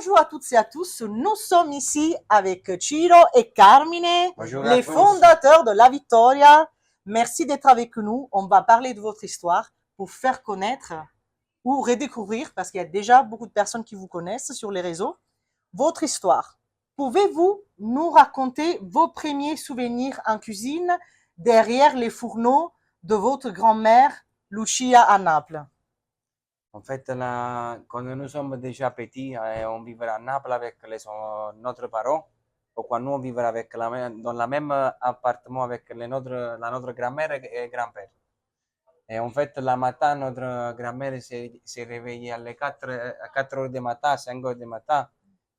Bonjour à toutes et à tous, nous sommes ici avec Ciro et Carmine, Bonjour les fondateurs de La Vittoria. Merci d'être avec nous, on va parler de votre histoire pour faire connaître ou redécouvrir, parce qu'il y a déjà beaucoup de personnes qui vous connaissent sur les réseaux, votre histoire. Pouvez-vous nous raconter vos premiers souvenirs en cuisine derrière les fourneaux de votre grand-mère Lucia à Naples? En fait, quand nous sommes déjà petits, on vivait à Naples avec notre parents. Ou quand nous on vivait dans le même appartement avec la notre grand-mère et grand-père. Et en fait, la matin, notre grand-mère s'est réveillée à 4 heures du matin, 5 heures du matin.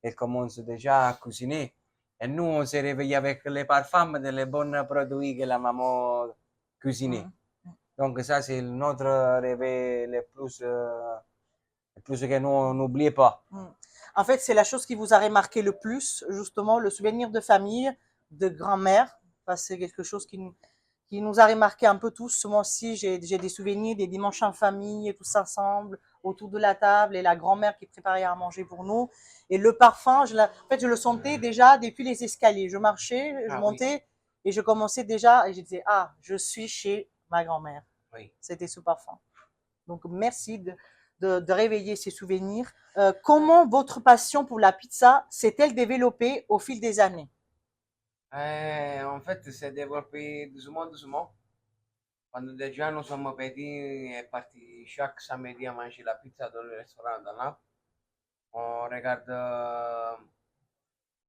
Elle commence déjà à cuisiner. Et nous, on s'est réveillé avec les parfums de les bons produits que la maman cuisinait. Donc ça, c'est notre rêve le plus que nous, on n'oublie pas. En fait, c'est la chose qui vous a remarqué le plus, justement, le souvenir de famille, de grand-mère. Enfin, c'est quelque chose qui nous a remarqué un peu tous. Moi aussi, j'ai des souvenirs des dimanches en famille, et tous ensemble, autour de la table, et la grand-mère qui préparait à manger pour nous. Et le parfum, en fait, je le sentais déjà depuis les escaliers. Je marchais, je montais, et je commençais déjà, et je disais, ah, je suis chez ma grand-mère. Oui. C'était ce parfum. Donc, merci de réveiller ces souvenirs. Comment votre passion pour la pizza s'est-elle développée au fil des années? En fait, c'est développé doucement, doucement. Quand déjà nous sommes petits, est parti chaque samedi à manger la pizza dans le restaurant de Naples. On regarde, euh,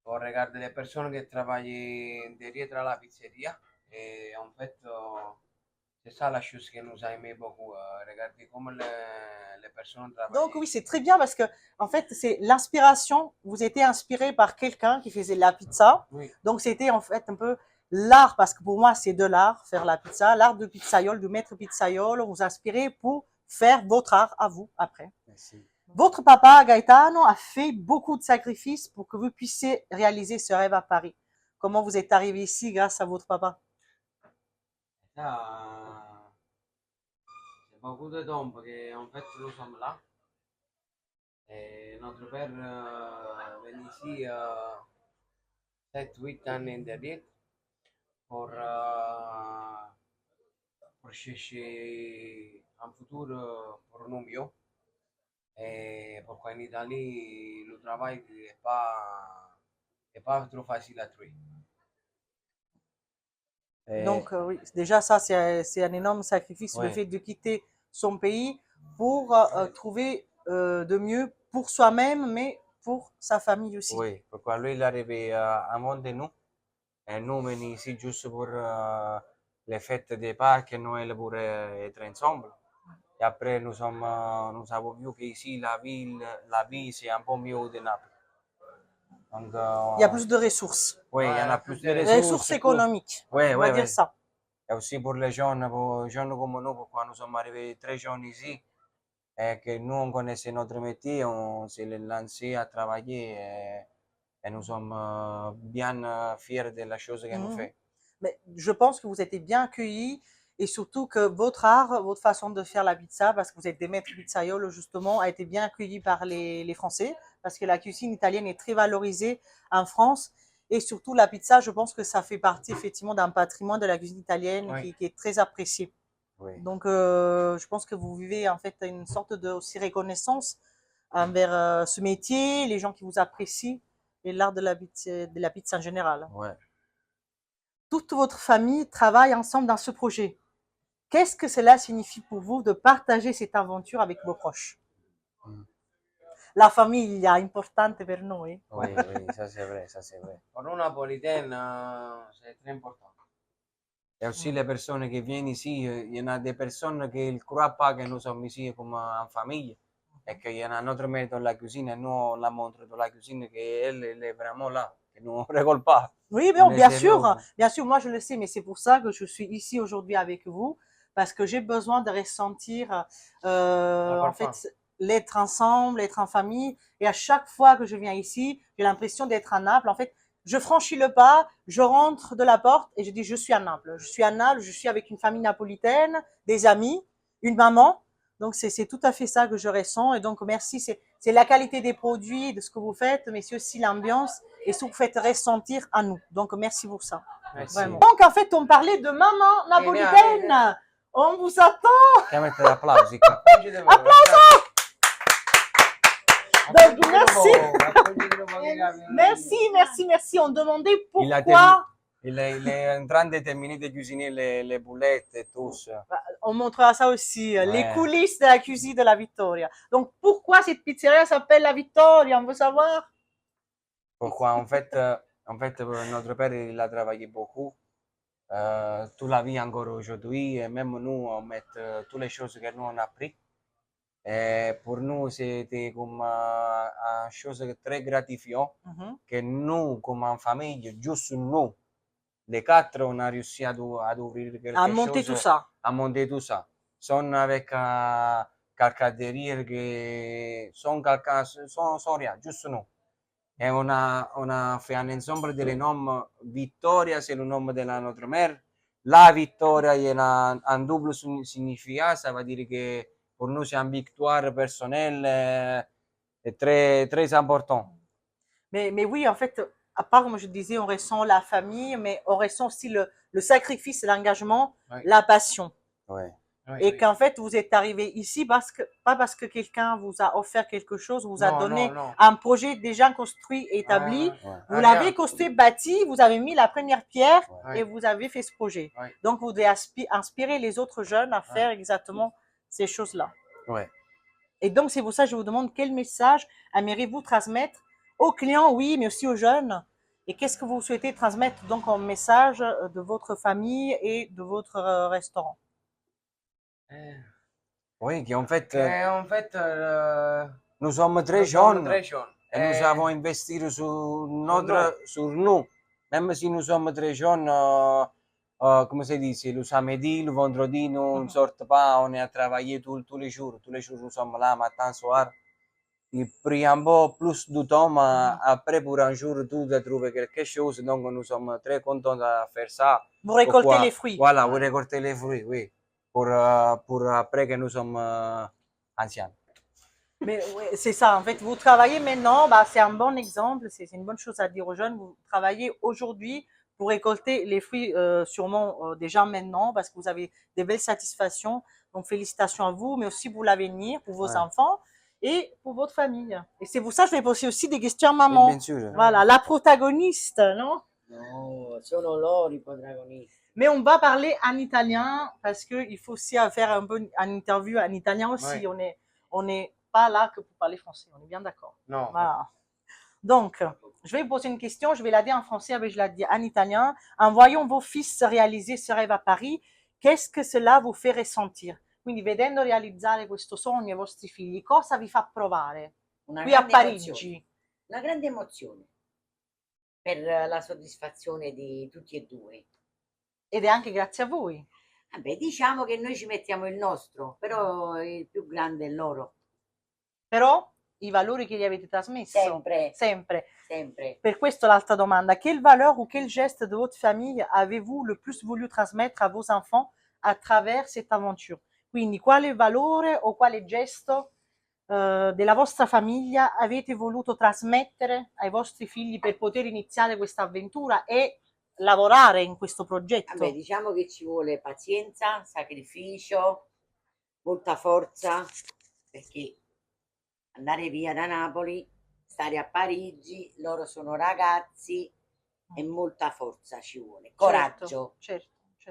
on regarde les personnes qui travaillent derrière la pizzeria. Et en fait, c'est ça la chose que nous a aimé beaucoup, regarder comment les personnes travaillent. Donc oui, c'est très bien parce que en fait, c'est l'inspiration. Vous étiez inspiré par quelqu'un qui faisait la pizza. Oui. Donc c'était en fait un peu l'art, parce que pour moi, c'est de l'art, faire la pizza, l'art de pizzaiolo, du maître pizzaiolo, vous inspirer pour faire votre art à vous après. Merci. Votre papa, Gaetano, a fait beaucoup de sacrifices pour que vous puissiez réaliser ce rêve à Paris. Comment vous êtes arrivé ici grâce à votre papa? C'est beaucoup de temps parce qu'en fait, nous sommes là. Et notre père vient ici 7-8 ans derrière pour, pour chercher un futur pour nous mieux. Et pourquoi en Italie, le travail n'est pas trop facile à trouver. Donc, oui, déjà, ça, c'est un énorme sacrifice, le Ouais. fait de quitter son pays pour trouver de mieux pour soi-même, mais pour sa famille aussi. Oui, pourquoi lui, il est arrivé avant de nous. Et nous, on est ici juste pour les fêtes de Pâques et Noël pour être ensemble. Et après, nous avons vu qu'ici, la vie, c'est un peu mieux de Naples. Donc, Il y a plus de ressources, oui, il y en a plus de ressources ressources. économiques, Oui, on oui, va dire oui. ça. Et aussi pour les jeunes comme nous, pourquoi nous sommes arrivés très jeunes ici, et que nous, on connaissait notre métier, on s'est lancé à travailler et nous sommes bien fiers de la chose que nous faisons. Mais je pense que vous êtes bien accueillis et surtout que votre art, votre façon de faire la pizza, parce que vous êtes des maîtres pizzaiolo justement, a été bien accueilli par les Français, parce que la cuisine italienne est très valorisée en France. Et surtout la pizza, je pense que ça fait partie effectivement d'un patrimoine de la cuisine italienne Oui. qui est très apprécié. Oui. Donc je pense que vous vivez en fait une sorte de aussi reconnaissance envers ce métier, les gens qui vous apprécient et l'art de la pizza en général. Ouais. Toute votre famille travaille ensemble dans ce projet. Qu'est-ce que cela signifie pour vous de partager cette aventure avec vos proches? La famiglia è importante per noi. Oui, oui, ça c'est vrai, ça c'est vrai. Pour nous, Napolitaine, c'est très important. Et aussi les personnes qui viennent ici, il y en a des personnes qui ne croient pas que nous sommes ici comme en famille. Et qu'il y en a notre mère dans la cuisine, et nous on la montre dans la cuisine qu'elle elle est vraiment là, que nous on ne rigole pas. Oui, On est bien sérieux. sûr, moi je le sais, mais c'est pour ça que je suis ici aujourd'hui avec vous, parce que j'ai besoin de ressentir en fait l'être ensemble, être en famille. Et à chaque fois que je viens ici, j'ai l'impression d'être à Naples. En fait, je franchis le pas, je rentre de la porte et je dis je suis à Naples. Je suis à Naples, je suis avec une famille napolitaine, des amis, une maman. Donc, c'est tout à fait ça que je ressens. Et donc, merci. C'est la qualité des produits, de ce que vous faites, mais c'est aussi l'ambiance et ce que vous faites ressentir à nous. Donc, merci pour ça. Merci. Vraiment. Donc, en fait, on parlait de maman napolitaine. On vous attend. Chiamate l'applausi qua. Donc, merci. Merci. On demandait pourquoi. Il est en train de terminer de cuisiner les boulettes et tout ça. On montrera ça aussi, les coulisses de la cuisine de la Vittoria. Donc, pourquoi cette pizzeria s'appelle la Vittoria? On veut savoir. Pourquoi? En fait, notre père, il a travaillé beaucoup, toute la vie encore aujourd'hui, et même nous, on met toutes les choses que nous on a appris. Et pour nous, c'était comme une chose très gratifiante que nous, comme en famille, juste nous, les quatre, on a réussi à ouvrir quelque À monter chose, tout ça. à monter tout ça. Sans avec quelqu'un derrière, sans rien, juste nous. Et on a fait un ensemble de noms. Vittoria, c'est le nom de notre mère. La Vittoria, il y a un double significat, ça veut dire que pour nous, c'est une victoire personnelle et très, très important. Mais oui, en fait, à part, comme je disais, on ressent la famille, mais on ressent aussi le sacrifice, l'engagement, la passion. Ouais. Et qu'en fait, vous êtes arrivé ici pas parce que quelqu'un vous a offert quelque chose, vous a donné un projet déjà construit, établi. Vous l'avez construit, bâti, vous avez mis la première pierre et vous avez fait ce projet. Donc, vous devez inspirer les autres jeunes à faire exactement ces choses-là. Ouais. Et donc, c'est pour ça que je vous demande quel message aimeriez-vous transmettre aux clients, oui, mais aussi aux jeunes. Et qu'est-ce que vous souhaitez transmettre donc en message de votre famille et de votre restaurant? Oui, qu'en fait, nous sommes très jeunes et nous avons investi sur nous. Même si nous sommes très jeunes, comme se dit, le samedi, le vendredi, nous ne sortons pas, on est à travailler tous les jours. Tous les jours, nous sommes là, matin, soir. Il pris un peu plus de temps, mais après, pour un jour, tout de trouver quelque chose. Donc, nous sommes très contents de faire ça. Vous récoltez les fruits. Voilà, vous récoltez les fruits, oui. Pour après que nous sommes anciens. Mais ouais, c'est ça, en fait, vous travaillez maintenant, c'est un bon exemple, c'est une bonne chose à dire aux jeunes, vous travaillez aujourd'hui pour récolter les fruits sûrement déjà maintenant, parce que vous avez des belles satisfactions, donc félicitations à vous, mais aussi pour l'avenir, pour vos enfants et pour votre famille. Et c'est pour ça que je vais poser aussi des questions à maman. Oui, bien sûr. Voilà, la protagoniste, non? No, sono loro i protagonisti. Mais on va parler en italien parce que il faut aussi faire un peu une interview en italien aussi. On n'est pas là que pour parler français. On est bien d'accord. Non. Voilà. Donc, je vais vous poser une question. Je vais la dire en français, mais je la dis en italien. En voyant vos fils réaliser ce rêve à Paris, qu'est-ce que cela vous fait ressentir? Quindi, vedendo realizzare questo sogno ai vostri figli, cosa vi fa provare qui a Parigi? Una grande emozione per la soddisfazione di tutti e due. Ed è anche grazie a voi. Vabbè, diciamo che noi ci mettiamo il nostro, però il più grande è loro. Però i valori che gli avete trasmesso? Sempre. Per questo l'altra domanda, quel valeur ou quel geste de votre famille avez-vous le plus voulu trasmettere a vos enfants à travers cette aventure? Quindi quale valore o quale gesto della vostra famiglia avete voluto trasmettere ai vostri figli per poter iniziare questa avventura e lavorare in questo progetto? Vabbè, diciamo che ci vuole pazienza, sacrificio, molta forza, perché andare via da Napoli, stare a Parigi, loro sono ragazzi e molta forza ci vuole, coraggio. Certo.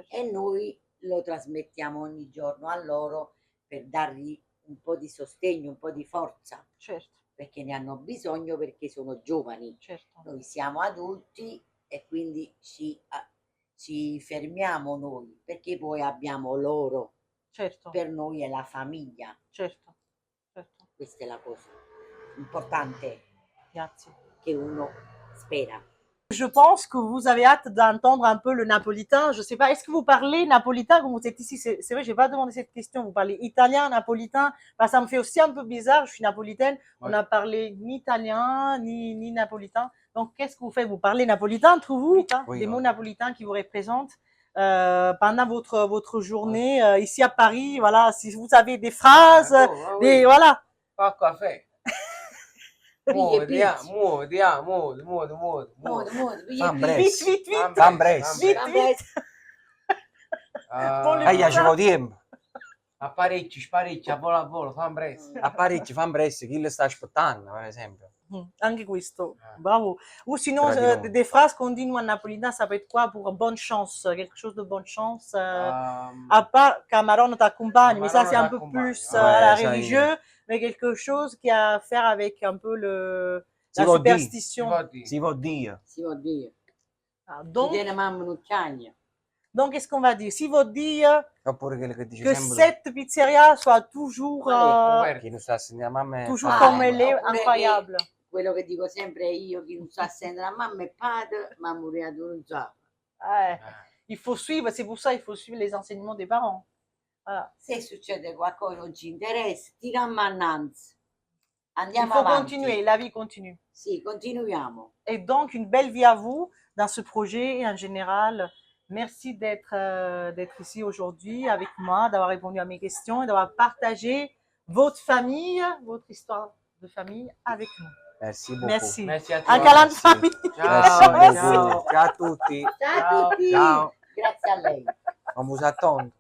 E noi lo trasmettiamo ogni giorno a loro per dargli un po' di sostegno, un po' di forza. Certo. Perché ne hanno bisogno, perché sono giovani. Certo. Noi siamo adulti e quindi ci fermiamo noi, perché poi abbiamo loro. Certo. Per noi è la famiglia. Certo. Questa è la cosa importante. Grazie. Che uno spera. Je pense que vous avez hâte d'entendre un peu le napolitain. Je sais pas, est-ce que vous parlez napolitain quand vous êtes ici? C'est vrai, j'ai pas demandé cette question. Vous parlez italien, napolitain? Ça me fait aussi un peu bizarre. Je suis napolitaine. Ouais. On a parlé ni italien, ni napolitain. Donc, qu'est-ce que vous faites? Vous parlez napolitain, entre vous? Oui, des mots napolitains qui vous représentent? pendant votre journée ici à Paris. Voilà, si vous avez des phrases, des voilà. Poco a fe. Piglia, Muoio. Modo, piglia, Fan piglia. bress. Vite, vite, vite. Fan bress. Vite, Vabbè, Pour le- Aia, ci vuole tempo. Sparecchi, a volo, fan presto. A Parigi fan bress, chi le sta aspettando, per esempio. Anche questo, bravo. Ou sinon, Tradiment. des phrases qu'on dit nous en napolitain, ça peut être quoi pour bonne chance, quelque chose de bonne chance. À part Camarón t'accompagne, mais ça Camarón c'est un peu t'accompagne, plus ouais. Ouais, ça, religieux, mais quelque chose qui a à faire avec un peu la Si vuol dire. superstition. Si vuol dire. si può dire. Ah, Ci Donc, tiene mamma un cagna. qu'est-ce qu'on va dire? Si vous dire Oppure quello che dice que sempre cette pizzeria soit toujours, chi non sta a sentire la mamma è toujours Ah, comme padre. elle est, oppure incroyable. Quello che dico sempre io, chi non sa sentire la mamma è padre, ma morirà non sa. Ouais. Il faut suivre, c'est pour ça il faut suivre les enseignements des parents. Voilà. Se succede qualcosa che non ci interessa, tiriamo innanzi. Il Andiamo faut avanti. continuer, la vie continue. Sì, continuiamo. Et donc, une belle vie à vous dans ce projet et en général. Merci d'être ici aujourd'hui avec moi, d'avoir répondu à mes questions et d'avoir partagé votre famille, votre histoire de famille avec nous. Merci beaucoup. Merci. Merci a Un tutti. câlin de Merci. famille. Merci Ciao, beaucoup. ciao. Ciao a tutti. Ciao a tutti! Ciao. Grazie a lei. On vous attend.